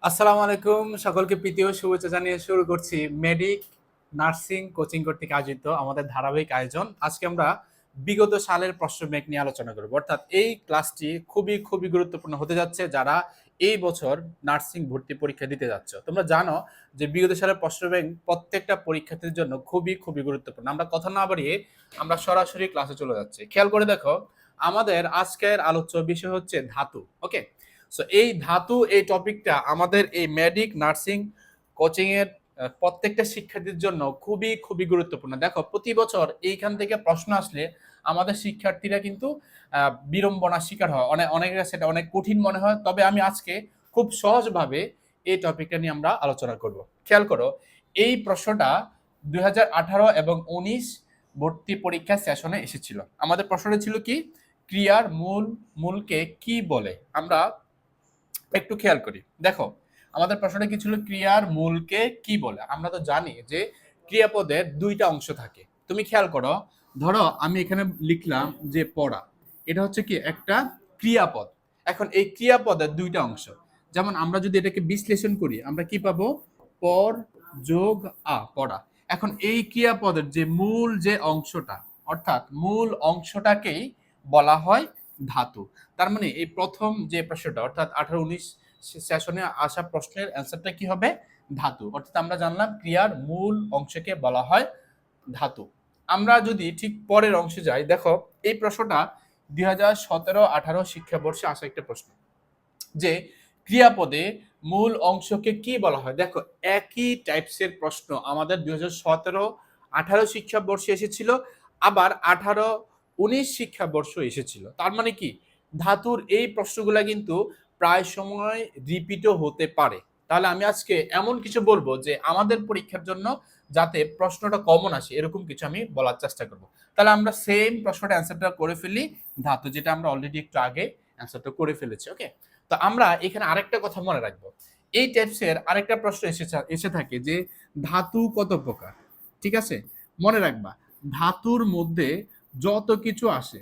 আসসালামু আলাইকুম, সকলকে প্রীতি ও শুভেচ্ছা জানিয়ে শুরু করছি মেডিক নার্সিং কোচিং কর্তৃক আয়োজিত আমাদের ধারাবাহিক আয়োজন। আজকে আমরা বিগত সালের প্রশ্ন ব্যাংক নিয়ে আলোচনা করব। অর্থাৎ এই ক্লাসটি খুবই খুবই গুরুত্বপূর্ণ হতে যাচ্ছে যারা এই বছর নার্সিং ভর্তি পরীক্ষা দিতে যাচ্ছে। তোমরা জানো যে বিগত সালের প্রশ্ন ব্যাংক প্রত্যেকটা পরীক্ষার্থীর জন্য খুবই খুবই গুরুত্বপূর্ণ। আমরা কথা না বাড়িয়ে আমরা সরাসরি ক্লাসে চলে যাচ্ছি। খেয়াল করে দেখো, আমাদের আজকের আলোচ্য বিষয় হচ্ছে ধাতু। ওকে, সো এই ধাতু এই টপিকটা আমাদের এই মেডিক নার্সিং কোচিং এর প্রত্যেকটা শিক্ষার্থীর জন্য খুবই খুবই গুরুত্বপূর্ণ। দেখো, প্রতি বছর এইখান থেকে প্রশ্ন আসলে আমাদের শিক্ষার্থীরা কিন্তু বিড়ম্বনার শিকার হয়, অনেকের কাছে এটা অনেক কঠিন মনে হয়। তবে আমি আজকে খুব সহজভাবে এই টপিকটা নিয়ে আমরা আলোচনা করব। খেয়াল করো, এই প্রশ্নটা 2018 এবং 19 ভর্তি পরীক্ষা সেশনে এসেছিল। আমাদের প্রশ্নটা ছিল কি, ক্রিয়ার মূলকে কি বলে। আমরা একটু খেয়াল করি, দেখো আমাদের প্রশ্নটা কি ছিল, ক্রিয়ার মূলকে কি বলে। আমরা তো জানি যে ক্রিয়াপদের দুইটা অংশ থাকে। তুমি খেয়াল করো, ধরো আমি এখানে লিখলাম যে পড়া, এটা হচ্ছে কি একটা ক্রিয়াপদ। এখন এই ক্রিয়াপদের দুইটা অংশ, যেমন আমরা যদি এটাকে বিশ্লেষণ করি আমরা কি পাবো, পর যোগ পড়া। এখন এই ক্রিয়াপদের যে মূল যে অংশটা, অর্থাৎ মূল অংশটাকেই বলা হয় ধাতু। তার মানে এই প্রথম যে প্রশ্নটা, অর্থাৎ 18-19 সেশনে আসা প্রশ্নের অ্যান্সারটা কি হবে, ধাতু। অর্থাৎ আমরা জানলাম ক্রিয়ার মূল অংশকে বলা হয় ধাতু। আমরা যদি ঠিক পরের অংশে যাই, দেখো এই প্রশ্নটা 2017-18 শিক্ষাবর্ষে আসা একটা প্রশ্ন, যে ক্রিয়াপদে মূল অংশকে কি বলা হয়। দেখো একই টাইপসের প্রশ্ন আমাদের 2017-18 শিক্ষাবর্ষে এসেছিল, আবার 18-19 শিক্ষাবর্ষ এসেছিল। তার মানে কি, ধাতুর এই প্রশ্নগুলা কিন্তু প্রায় সময় রিপিটও হতে পারে। তাহলে আমি আজকে এমন কিছু বলবো যে আমাদের পরীক্ষার জন্য যাতে প্রশ্নটা কমন আসে, এরকম কিছু আমি বলার চেষ্টা করব। তাহলে আমরা সেম প্রশ্নটা অ্যান্সারটা করে ফেলি, ধাতু, যেটা আমরা অলরেডি একটু আগে অ্যান্সারটা করে ফেলেছি। ওকে, তো আমরা এখানে আরেকটা কথা মনে রাখবো, এই টাইপসের আরেকটা প্রশ্ন এসে থাকে যে ধাতু কত প্রকার। ঠিক আছে, মনে রাখবা ধাতুর মধ্যে যত কিছু আসে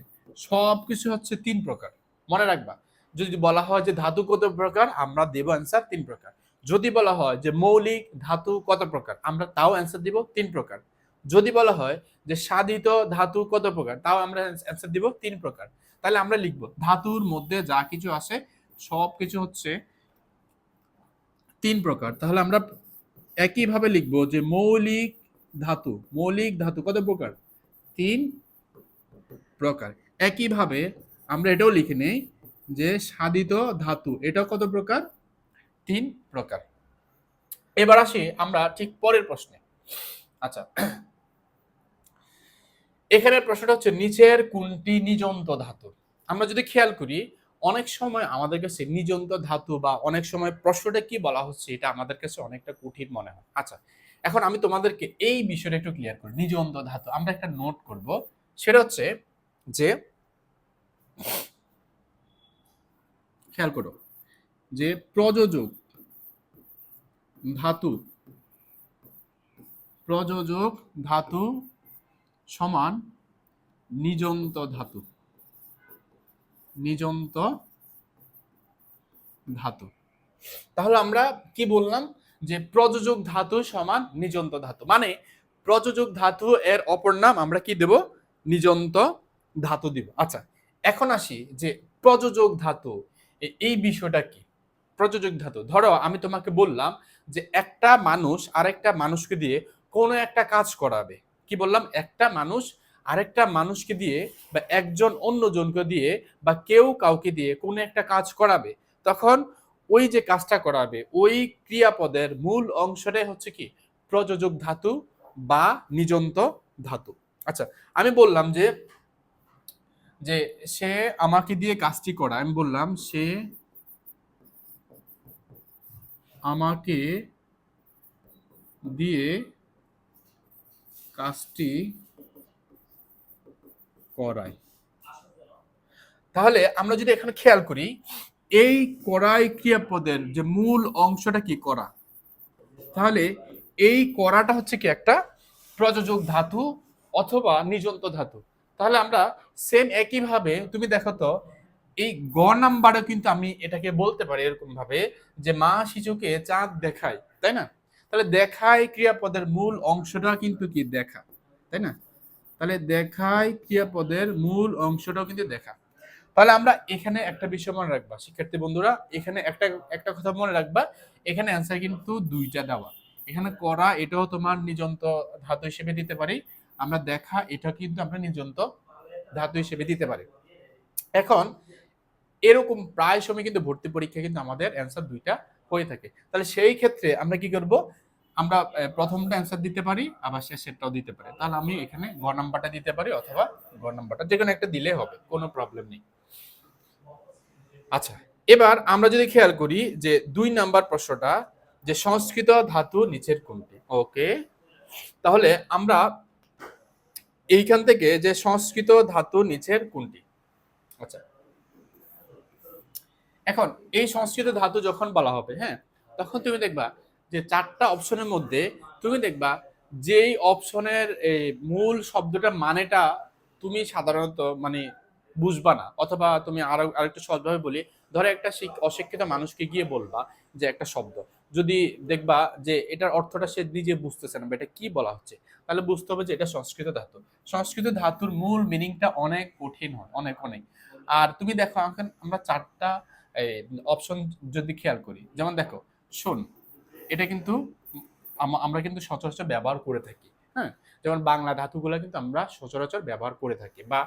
সব কিছু হচ্ছে তিন প্রকার। মনে রাখবা, যদি বলা হয় যে ধাতু কত প্রকার, আমরা দেব অ্যান্সার তিন প্রকার। যদি বলা হয় যে মৌলিক ধাতু কত প্রকার, আমরা তাও অ্যান্সার দিব তিন প্রকার। যদি বলা হয় যে সাধিত ধাতু কত প্রকার, তাও আমরা অ্যান্সার দিব তিন প্রকার। তাহলে আমরা লিখবো ধাতুর মধ্যে যা কিছু আসে সবকিছু হচ্ছে তিন প্রকার। তাহলে আমরা একইভাবে লিখবো যে মৌলিক ধাতু কত প্রকার, তিন প্রকার। একইভাবে আমরা এটাও লিখে নেই যে সাধিত ধাতু, এটাও কত প্রকার, তিন প্রকার। এবার আসি আমরা ঠিক পরের প্রশ্নে। আচ্ছা, এখানে প্রশ্নটা হচ্ছে নিচের কোনটি নিযন্ত ধাতু। আমরা যদি খেয়াল করি, অনেক সময় আমাদের কাছে নিযন্ত ধাতু বা অনেক সময় প্রশ্নটা কি বলা হচ্ছে এটা আমাদের কাছে অনেকটা কঠিন মনে হয়। আচ্ছা, এখন আমি তোমাদেরকে এই বিষয়টা একটু ক্লিয়ার করি। নিযন্ত ধাতু আমরা একটা নোট করব, সেটা হচ্ছে যে, খেয়াল করো যে প্রযোজক ধাতু, প্রযোজক ধাতু সমান নিযন্ত ধাতু, নিযন্ত ধাতু। তাহলে আমরা কি বললাম, যে প্রযোজক ধাতু সমান নিযন্ত ধাতু, মানে প্রযোজক ধাতু এর অপর নাম আমরা কি দেব, নিযন্ত ধাতু দিব। আচ্ছা, এখন আসি যে প্রযোজক ধাতু এই বিষয়টা কি। প্রযোজক ধাতু, ধরো আমি তোমাকে বললাম যে একটা মানুষ আরেকটা মানুষকে দিয়ে কোনো একটা কাজ করাবে। কি বললাম, একটা মানুষ আরেকটা মানুষকে দিয়ে বা একজন অন্যজনকে দিয়ে বা কেউ কাউকে দিয়ে কোনো একটা কাজ করাবে, তখন ওই যে কাজটা করাবে ওই ক্রিয়াপদের মূল অংশটাই হচ্ছে কি, প্রযোজক ধাতু বা নিযন্ত ধাতু। আচ্ছা, আমি বললাম যে যে সে আমাকে দিয়ে কাজটি করা, আমি বললাম সে আমাকে দিয়ে কাজটি করায়। তাহলে আমরা যদি এখানে খেয়াল করি, এই করাই ক্রিয়াপদের যে মূল অংশটা কি, করা। তাহলে এই করাটা হচ্ছে কি একটা প্রযোজক ধাতু অথবা নিযন্ত ধাতু। তাহলে আমরা সেম একইভাবে তুমি দেখো তো, এই গ নাম্বারও কিন্তু আমি এটাকে বলতে পারি এরকম ভাবে যে মা শিশুকে চাঁদ দেখায়, তাই না? তাহলে দেখায় ক্রিয়াপদের মূল অংশটা কিন্তু কি দেখা, তাই না? তাহলে দেখায় ক্রিয়াপদের মূল অংশটাও কিন্তু দেখা। তাহলে আমরা এখানে একটা বিষয় মনে রাখবা শিক্ষার্থী বন্ধুরা, এখানে একটা একটা কথা মনে রাখবা, এখানে অ্যান্সার কিন্তু দুইটা দেওয়া। এখানে করা এটাও তোমার নিযন্ত ধাতু হিসেবে দিতে পারি, আমরা দেখা এটা কিন্তু আমরা নিযন্ত ধাতু হিসেবে দিতে পারি। এখন এরকম প্রায় সময় কিন্তু ভর্তি পরীক্ষা কিন্তু আমাদের অ্যান্সার দুইটা হয়ে থাকে। তাহলে সেই ক্ষেত্রে আমরা কি করব, আমরা প্রথমটা অ্যান্সার দিতে পারি আবার শেষেরটাও দিতে পারি। তাহলে আমি এখানে গ নাম্বারটা দিতে পারি অথবা গ নাম্বারটা যে কোনো একটা দিলে হবে, কোনো প্রবলেম নেই। আচ্ছা, এবার আমরা যদি খেয়াল করি যে 2 নাম্বার প্রশ্নটা, যে সংস্কৃত ধাতু নিচের কোনটি? ওকে, তাহলে আমরা এইখান থেকে যে সংস্কৃত ধাতু নিচের কোনটি, আচ্ছা এখন এই সংস্কৃত ধাতু যখন বলা হবে, হ্যাঁ, তখন তুমি দেখবা যে 4টা অপশনের মধ্যে তুমি দেখবা যেই অপশনের মূল শব্দটা মানেটা তুমি সাধারণত মানে বুঝবা না, অথবা তুমি আরেকটু সহজভাবে বলি, ধরো একটা অশিক্ষিত মানুষকে গিয়ে বলবা যে একটা শব্দ, যদি দেখবা যে এটার অর্থটা সে নিজে বুঝতেছে না বা এটা কি বলা হচ্ছে, তাহলে বুঝতে হবে যে এটা সংস্কৃত ধাতু। সংস্কৃত ধাতুর মূল মিনিংটা অনেক কঠিন হয়, অনেক অনেক। আর তুমি দেখো এখন আমরা 4টা অপশন যদি খেয়াল করি, যেমন দেখো শোন, এটা কিন্তু আমরা কিন্তু সচরাচর ব্যবহার করে থাকি, হ্যাঁ, যেমন বাংলা ধাতুগুলো কিন্তু আমরা সচরাচর ব্যবহার করে থাকি, বা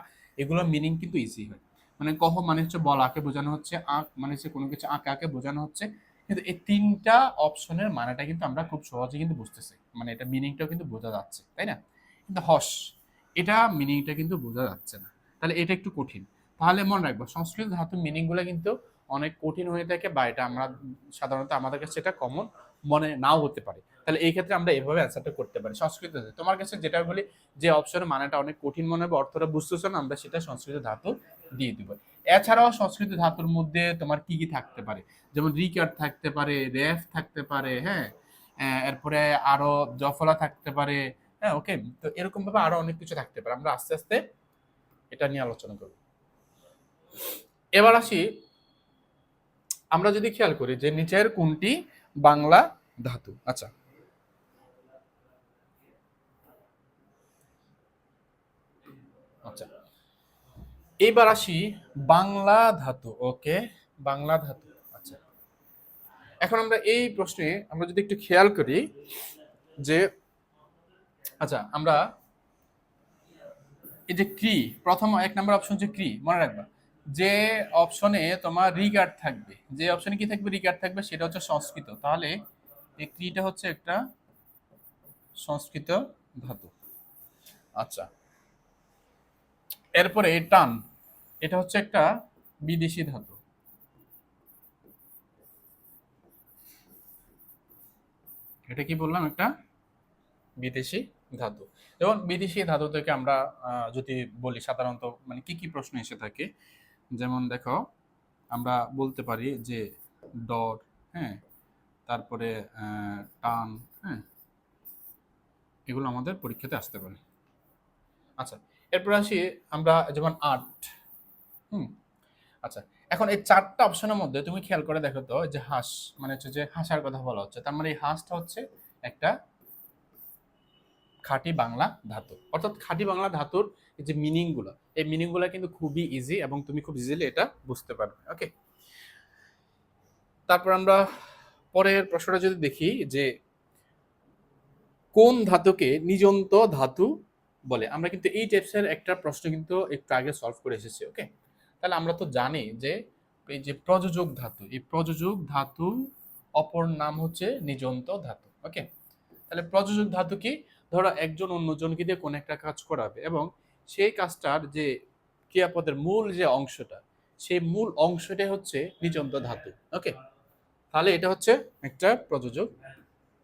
এগুলোর মিনিং কিন্তু ইজি হয়। মানে কহ মানে হচ্ছে বলাকে বোঝানো হচ্ছে, আঁক মানে হচ্ছে কোনো কিছু আঁকাকে বোঝানো হচ্ছে, কিন্তু এই 3টা অপশনের মানেটা কিন্তু আমরা খুব সহজে কিন্তু বুঝতেছি, মানে এটা মিনিংটাও কিন্তু বোঝা যাচ্ছে, তাই না? কিন্তু হস, এটা মিনিংটা কিন্তু বোঝা যাচ্ছে না, তাহলে এটা একটু কঠিন। তাহলে মনে রাখবো সংস্কৃত ধাতুর মিনিং গুলো কিন্তু অনেক কঠিন হয়ে থাকে, বা এটা আমরা সাধারণত আমাদের কাছে এটা কমন মনে নাও হতে পারে। তাহলে এই ক্ষেত্রে আমরা এভাবে অ্যান্সারটা করতে পারি সংস্কৃত ধাতু। তোমার কাছে যেটা বলি যে অপশনের মানেটা অনেক কঠিন মনে হবে, অর্থটা বুঝতেছো না, আমরা সেটা সংস্কৃত ধাতু দিয়ে দিব। এছাড়াও সংস্কৃত ধাতুর মধ্যে তোমার কি কি থাকতে পারে, যেমন রিকার থাকতে পারে, রেফ থাকতে পারে, হ্যাঁ, এরপরে আরো জফলা থাকতে পারে, হ্যাঁ, ওকে। তো এরকম ভাবে আরো অনেক কিছু থাকতে পারে, আমরা আস্তে আস্তে এটা নিয়ে আলোচনা করব। এবার আসি, আমরা যদি খেয়াল করি যে নিচের কোনটি বাংলা ধাতু, আচ্ছা আচ্ছা এবার আসি বাংলা ধাতু, ওকে, বাংলা ধাতু, আচ্ছা এখন আমরা এই প্রশ্নে আমরা যদি একটু খেয়াল করি যে, আচ্ছা আমরা এই যে ক্রি, প্রথম 1 নম্বর অপশন যে ক্রি, মনে রাখবা যে অপশনে তোমার রিগার্ড থাকবে, যে অপশনে কি থাকবে রিগার্ড থাকবে সেটা হচ্ছে সংস্কৃত, তাহলে এই ক্রিটা হচ্ছে একটা সংস্কৃত ধাতু। আচ্ছা, এরপরে টান, এটা হচ্ছে একটা বিদেশি ধাতু। এটা কি বললাম, একটা বিদেশি ধাতু। যেমন বিদেশি ধাতু থেকে আমরা যদি বলি সাধারণত মানে কি কি প্রশ্ন এসে থাকে, যেমন দেখো আমরা বলতে পারি যে ডর, হ্যাঁ, তারপরে টান, হ্যাঁ, এগুলো আমাদের পরীক্ষাতে আসতে পারে। আচ্ছা, এরপর আসি আমরা যেমন আর্ট, হুম, আচ্ছা এখন এই 4টা অপশনের মধ্যে তুমি খেয়াল করে দেখো তো যে হাঁস, মানে হচ্ছে যে হাসার কথা বলা হচ্ছে, তার মানে এই হাঁসটা হচ্ছে একটা খাঁটি বাংলা ধাতু। অর্থাৎ খাঁটি বাংলা ধাতুর এই যে মিনিং গুলো, এই মিনিং গুলো কিন্তু খুবই ইজি এবং তুমি খুব ইজিলি এটা বুঝতে পারবে, ওকে। তারপর আমরা পরের প্রশ্নটা যদি দেখি যে কোন ধাতুকে নিযন্ত ধাতু বলে, আমরা কিন্তু এই টাইপসের একটা প্রশ্ন কিন্তু একটু আগে সলভ করে এসেছি, ওকে। তাহলে আমরা তো জানি যে এই যে প্রযোজক ধাতু, এই প্রযোজক ধাতু অপর নাম হচ্ছে নিযন্ত ধাতু, ওকে। তাহলে প্রযোজক ধাতু কি, ধরো একজন অন্যজনকে দিয়ে কোন একটা কাজ করাবে এবং সেই কাজটার যে ক্রিয়াপদের মূল যে অংশটা, সেই মূল অংশটাই হচ্ছে নিযন্ত ধাতু, ওকে। তাহলে এটা হচ্ছে একটা প্রযোজক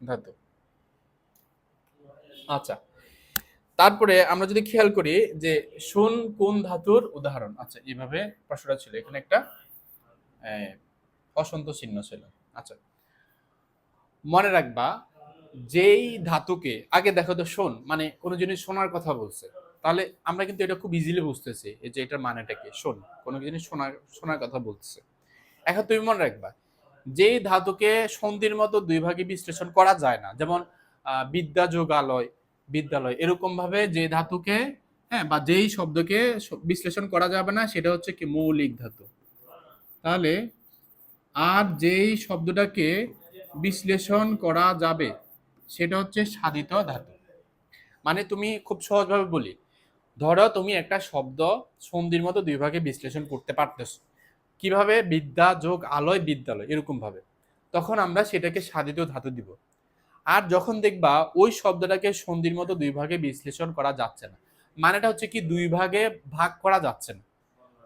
ধাতু। আচ্ছা, তারপরে আমরা যদি খেয়াল করি যে শূন কোন ধাতুর উদাহরণ, আচ্ছা এইভাবে প্রশ্নটা ছিল, এখানে একটা অসন্ত চিহ্ন ছিল। আচ্ছা, মনে রাখবা যেই ধাতুকে আগে দেখো তো শোন মানে কোন জিনিস শোনার কথা বলছে, তাহলে আমরা কিন্তু এটা খুব ইজিলি বুঝতেছি এই যে এটার মানেটা কি। শোন, কোনো জিনিস শোনার কথা বলতেছে। এখন তুমি মনে রাখবা, যেই ধাতুকে সন্ধির মতো দুই ভাগে বিশ্লেষণ করা যায় না, যেমন বিদ্যা যোগালয়, বিদ্যালয়, এরকম ভাবে যে ধাতুকে, হ্যাঁ, বা যেই শব্দকে বিশ্লেষণ করা যাবে না সেটা হচ্ছে কি মৌলিক ধাতু। তাহলে আর যেই শব্দটাকে বিশ্লেষণ করা যাবে সেটা হচ্ছে সাধিত ধাতু। মানে তুমি খুব সহজভাবে বলি, ধরো তুমি একটা শব্দ সন্ধির মতো দুই ভাগে বিশ্লেষণ করতে পারতেছ, কিভাবে? বিদ্যা যোগ আলয় বিদ্যালয়, এরকম ভাবে। তখন আমরা সেটাকে সাধিত ধাতু দিব। আর যখন দেখবা ওই শব্দটাকে সন্ধির মতো দুই ভাগে বিশ্লেষণ করা যাচ্ছে না, মানেটা হচ্ছে কি দুই ভাগে ভাগ করা যাচ্ছে না,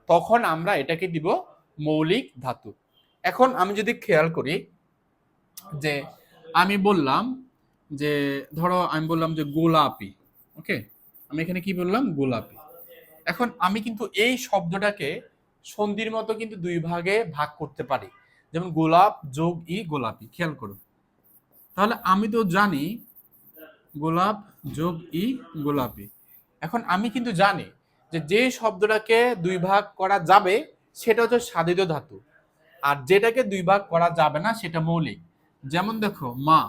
তখন আমরা এটাকে দিব মৌলিক ধাতু। এখন আমি যদি খেয়াল করি যে আমি বললাম যে, ধরো আমি বললাম যে গোলাপি, ওকে, আমি এখানে কি বললাম? গোলাপি। এখন আমি কিন্তু এই শব্দটাকে সন্ধির মতো কিন্তু দুই ভাগে ভাগ করতে পারি, যেমন গোলাপ যোগ ই গোলাপি, খেয়াল করো। তাহলে আমি তো জানি গোলাপ যোগ ই গোলাপি। এখন আমি কিন্তু জানি যে যে শব্দটাকে দুই ভাগ করা যাবে সেটা হচ্ছে সাধিত ধাতু, আর যেটাকে দুই ভাগ করা যাবে না সেটা মৌলিক। যেমন দেখো মা,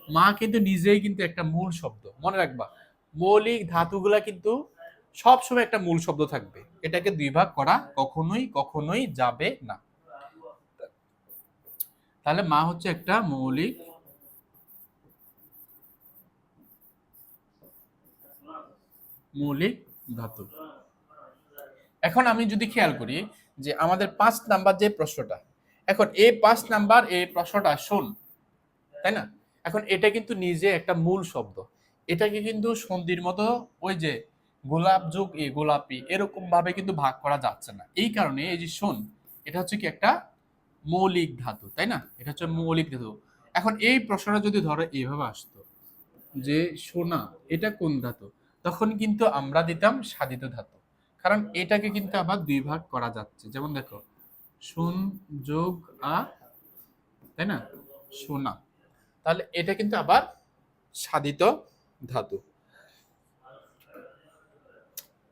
মা কিন্তু নিজেই কিন্তু একটা মূল শব্দ, মনে রাখবা মৌলিক ধাতুগুলা কিন্তু সবসময় একটা মূল শব্দ থাকবে, এটাকে দুই ভাগ করা কখনোই কখনোই যাবে না। তাহলে মা হচ্ছে একটা মৌলিক মৌলিক ধাতু। এখন আমি যদি খেয়াল করি যে আমাদের 5 নাম্বার যে প্রশ্নটা, এখন এই 5 নাম্বার এই প্রশ্নটা শোন, তাই না? এখন এটা কিন্তু নিজে একটা মূল শব্দ, এটাকে কিন্তু সন্ধির মতো ওই যে গোলাপ যোগ এ গোলাপি এরকম ভাবে কিন্তু ভাগ করা যাচ্ছে না। এই কারণে এই যে শোন, এটা হচ্ছে কি একটা মৌলিক ধাতু, তাই না? এটা হচ্ছে মৌলিক ধাতু। এখন এই প্রশ্নটা যদি ধরো এইভাবে আসতো যে সোনা এটা কোন ধাতু, তখন কিন্তু আমরা দিতাম সাধিত ধাতু, কারণ এটাকে কিন্তু আবার দুই ভাগ করা যাচ্ছে। যেমন দেখো সোন যোগ আ, তাই না, সোনা, তাহলে এটা কিন্তু আবার সাধিত ধাতু।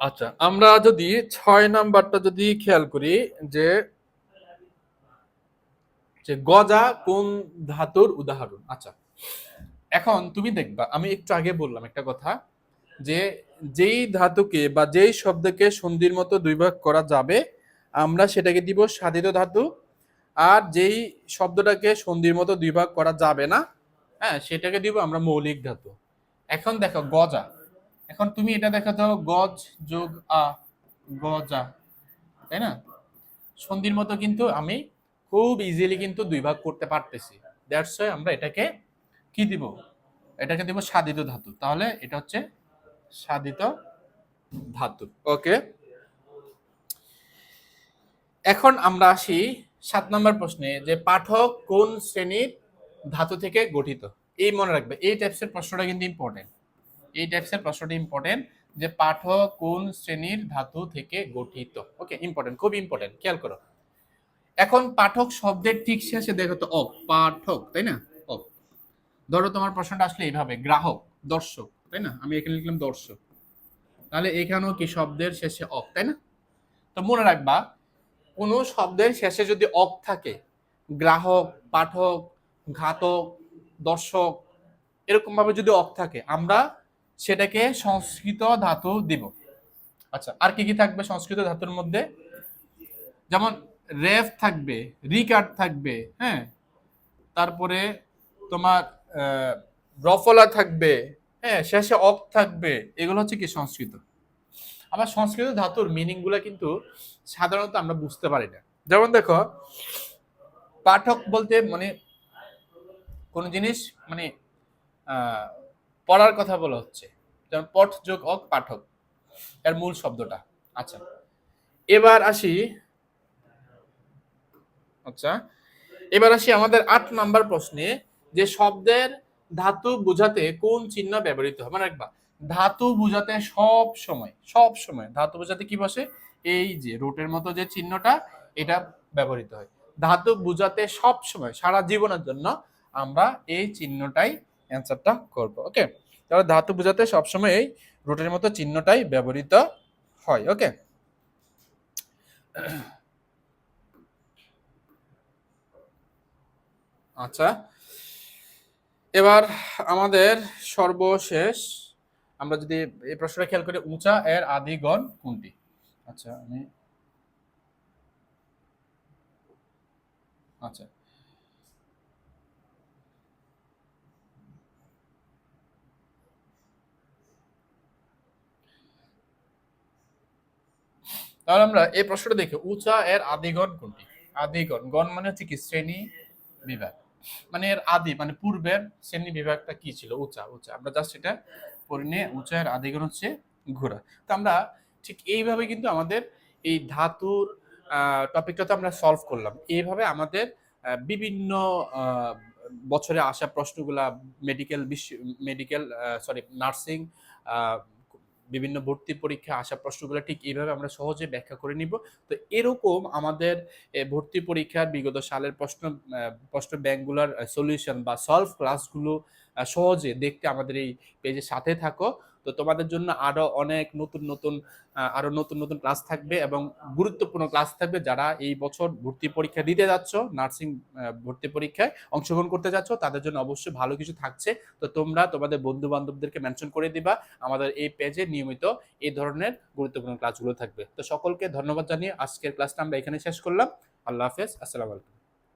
আচ্ছা, আমরা যদি 6 নাম্বারটা যদি খেয়াল করি যে যে গজা কোন ধাতুর উদাহরণ। আচ্ছা, এখন তুমি দেখবা আমি একটু আগে বললাম একটা কথা যে যেই ধাতুকে বা যেই শব্দকে সন্ধির মতো দুই ভাগ করা যাবে আমরা সেটাকে দিব সাধিত ধাতু, আর যেই শব্দটাকে সন্ধির মতো দুই ভাগ করা যাবে না, হ্যাঁ, সেটাকে দিব আমরা মৌলিক ধাতু। এখন দেখো গজা, এখন তুমি এটা দেখো তো গজ যোগ আ, গজা, তাই না? সন্ধির মতো কিন্তু আমি খুব ইজিলি কিন্তু দুই ভাগ করতে পারতেছি, দ্যাটস ওয়াই আমরা এটাকে কি দিব? এটাকে দিব সাধিত ধাতু। তাহলে এটা হচ্ছে সাধিত ধাতু। ওকে, এখন আমরা আসি 7 নম্বর প্রশ্নে যে পাঠক কোন শ্রেণীর ধাতু থেকে গঠিত। এই মনে রাখবে, এই টাইপসের প্রশ্নটা কিন্তু ইম্পর্টেন্ট, এই টাইপসের প্রশ্নটা ইম্পর্টেন্ট যে পাঠক কোন শ্রেণীর ধাতু থেকে গঠিত। ওকে, ইম্পর্টেন্ট, খুব ইম্পর্টেন্ট, খেয়াল করো। এখন পাঠক শব্দের ঠিক শেষে দেখো তো অ, পাঠক, তাই না? অ, ধরো তোমার প্রশ্নটা আসলে এইভাবে গ্রাহক, দর্শক, তাই না? আমি এখানে লিখলাম দর্শক, তাহলে এখানেও কি শব্দের শেষে অ, তাই না? তো মনে রাখবা কোন শব্দের শেষে যদি অক থাকে, গ্রাহক, পাঠক, ঘাতক, দর্শক, এরকম ভাবে যদি অক থাকে আমরা সেটাকে সংস্কৃত ধাতু দিব। আচ্ছা, আর কি কি থাকবে সংস্কৃত ধাতুর মধ্যে? যেমন রেফ থাকবে, রিকার্ড থাকবে, হ্যাঁ, তারপরে তোমার রফলা থাকবে, হ্যাঁ, শেষে অক থাকবে, এগুলো হচ্ছে কি সংস্কৃত। আবার সংস্কৃত ধাতুর মিনিং গুলা কিন্তু সাধারণত আমরা বুঝতে পারি না। যেমন দেখো পাঠক বলতে মানে কোন জিনিস মানে পড়ার কথা বলা হচ্ছে, যেমন পঠ যোগ অক পাঠক, এর মূল শব্দটা। আচ্ছা, এবার আসি, আচ্ছা এবার আসি আমাদের 8 নাম্বার প্রশ্নে যে শব্দের ধাতু বোঝাতে কোন চিহ্ন ব্যবহৃত হয়। মানে রাখবা ধাতু বোঝাতে সব সময় ধাতু বোঝাতে কি বসে? এই যে রুটের মতো যে চিহ্নটা, এটা ব্যবহৃত হয়। ধাতু বোঝাতে সব সময় সারা জীবনের জন্য আমরা এই চিহ্নটাই অ্যান্সারটা করব। ওকে, তাহলে ধাতু বোঝাতে সবসময় এই রুটের মতো চিহ্নটাই ব্যবহৃত হয়। ওকে, আচ্ছা, এবার আমাদের সর্বশেষ আমরা যদি এই প্রশ্নটা খেয়াল করি, উঁচা এর আদিগণ কোনটি? আচ্ছা আমি আচ্ছা তাহলে আমরা এই প্রশ্নটা দেখি, উঁচা এর আদিগণ কোনটি? আদিগণ, গণ মানে হচ্ছে কি শ্রেণী বিভাগ, মানে এর আদি মানে পূর্বের শ্রেণী বিভাগটা কি ছিল? উঁচা। উঁচা আমরা জাস্ট এটা পড়ে নিয়ে, উঁচা এর আদিগণ হচ্ছে ঘোড়া। তো আমরা ঠিক এইভাবে কিন্তু আমাদের এই ধাতুর টপিকটা তো আমরা সলভ করলাম। এইভাবে আমাদের বিভিন্ন বছরে আসা প্রশ্নগুলা, মেডিকেল সরি নার্সিং, বিভিন্ন ভর্তি পরীক্ষা আসা প্রশ্নগুলো ঠিক এইভাবে আমরা সহজে ব্যাখ্যা করে নিব। তো এরকম আমাদের ভর্তি পরীক্ষার বিগত সালের প্রশ্ন ব্যাংকগুলোর সলিউশন বা সলভ ক্লাসগুলো সহজে দেখতে আমাদের এই পেজের সাথে থাকো। তো তোমাদের জন্য আরো নতুন নতুন ক্লাস থাকবে এবং গুরুত্বপূর্ণ ক্লাস থাকবে। যারা এই বছর ভর্তি পরীক্ষা দিতে যাচ্ছ, নার্সিং ভর্তি পরীক্ষায় অংশগ্রহণ করতে যাচ্ছ, তাদের জন্য অবশ্যই ভালো কিছু থাকছে। তো তোমরা তোমাদের বন্ধু বান্ধবদেরকে মেনশন করে দিবা, আমাদের এই পেজে নিয়মিত এই ধরনের গুরুত্বপূর্ণ ক্লাসগুলো থাকবে। তো সকলকে ধন্যবাদ জানিয়ে আজকের ক্লাসটা আমরা এখানে শেষ করলাম। আল্লাহ হাফেজ, আসসালামু আলাইকুম।